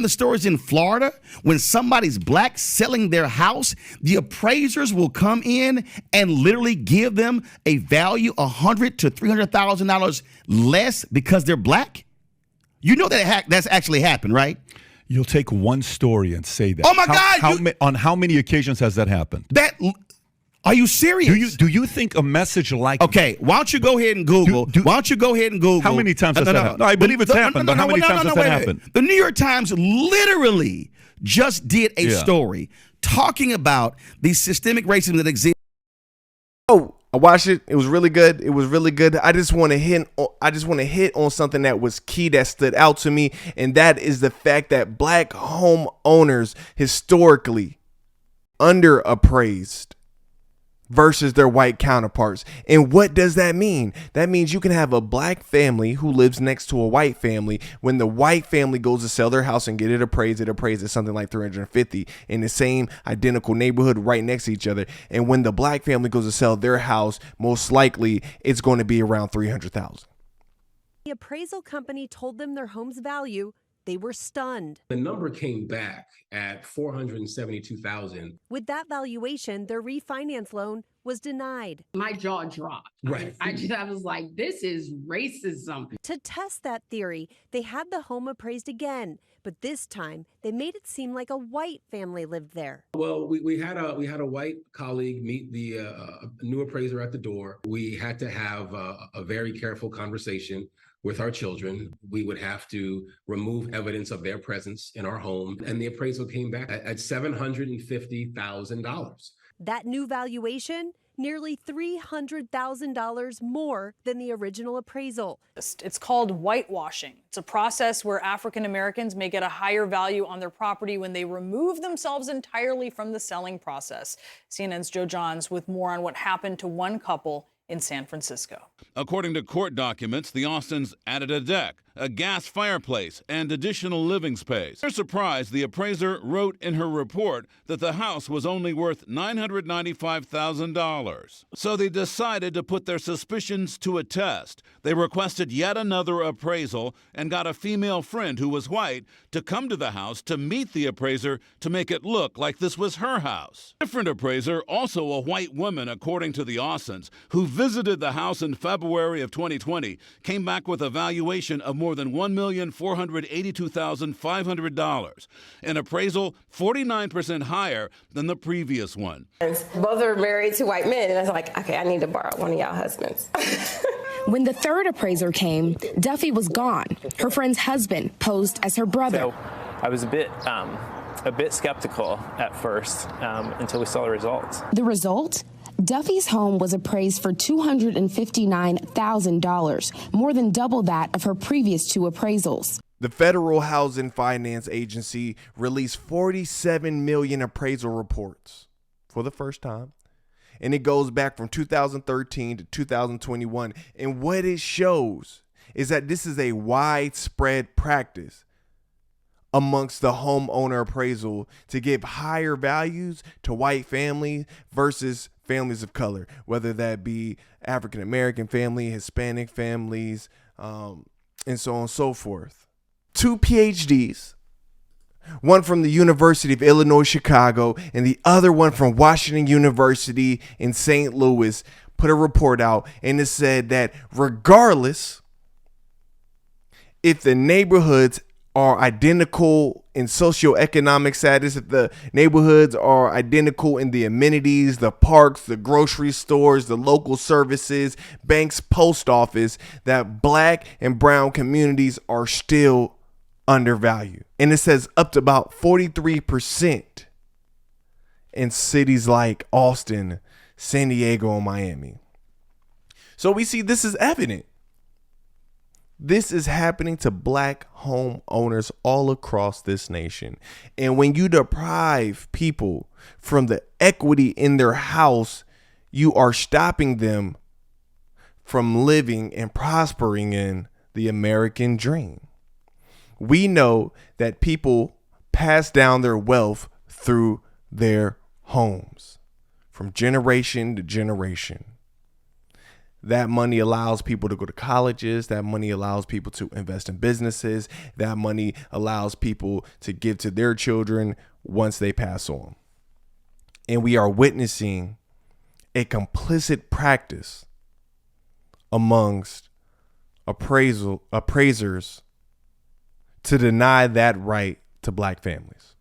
The stories in Florida, when somebody's black selling their house, the appraisers will come in and literally give them a value $100,000 to $300,000 less because they're black. You know that's actually happened, right? You'll take one story and say that. Oh my God! On how many occasions has that happened? Are you serious? Do you think a message like okay? Why don't you go ahead and Google? Why don't you go ahead and Google? How many times has that happened? No, I believe it's happened, but how many times has that happened? The New York Times literally just did a story talking about the systemic racism that exists. Oh, I watched it. It was really good. I just want to hit on something that was key, that stood out to me, and that is the fact that black homeowners historically underappraised versus their white counterparts. And what does that mean? That means you can have a black family who lives next to a white family. When the white family goes to sell their house and get it appraised at something like 350 in the same identical neighborhood right next to each other. And when the black family goes to sell their house, most likely it's going to be around 300,000. The appraisal company told them their home's value. They were stunned. The number came back at $472,000. With that valuation, their refinance loan was denied. My jaw dropped. Right. I was like, this is racism. To test that theory, they had the home appraised again, but this time they made it seem like a white family lived there. Well, we had a white colleague meet the new appraiser at the door. We had to have a very careful conversation with our children. We would have to remove evidence of their presence in our home. And the appraisal came back at $750,000. That new valuation, nearly $300,000 more than the original appraisal. It's called whitewashing. It's a process where African Americans may get a higher value on their property when they remove themselves entirely from the selling process. CNN's Joe Johns with more on what happened to one couple in San Francisco. According to court documents, the Austins added a deck, a gas fireplace, and additional living space. They're surprised the appraiser wrote in her report that the house was only worth $995,000. So they decided to put their suspicions to a test. They requested yet another appraisal and got a female friend who was white to come to the house to meet the appraiser to make it look like this was her house. Different appraiser, also a white woman according to the Austins, who visited the house in February of 2020, came back with a valuation of more than $1,482,500, an appraisal 49% higher than the previous one. Both are married to white men, and I was like, okay, I need to borrow one of y'all husbands. When the third appraiser came, Duffy was gone. Her friend's husband posed as her brother. So I was a bit skeptical at first until we saw the results. The result? Duffy's home was appraised for $259,000, more than double that of her previous two appraisals. The Federal Housing Finance Agency released 47 million appraisal reports for the first time. And it goes back from 2013 to 2021. And what it shows is that this is a widespread practice amongst the homeowner appraisal to give higher values to white families versus families of color, whether that be African American family, Hispanic families, and so on and so forth. 2 PhDs, one from the University of Illinois, Chicago, and the other one from Washington University in St. Louis, put a report out, and it said that regardless if the neighborhoods are identical in socioeconomic status, if the neighborhoods are identical in the amenities, the parks, the grocery stores, the local services, banks, post office, that black and brown communities are still undervalued. And it says up to about 43% in cities like Austin, San Diego, and Miami. So we see this is evident. This is happening to black homeowners all across this nation. And when you deprive people from the equity in their house, you are stopping them from living and prospering in the American dream. We know that people pass down their wealth through their homes from generation to generation. That money allows people to go to colleges. That money allows people to invest in businesses. That money allows people to give to their children once they pass on. And we are witnessing a complicit practice amongst appraisers to deny that right to black families.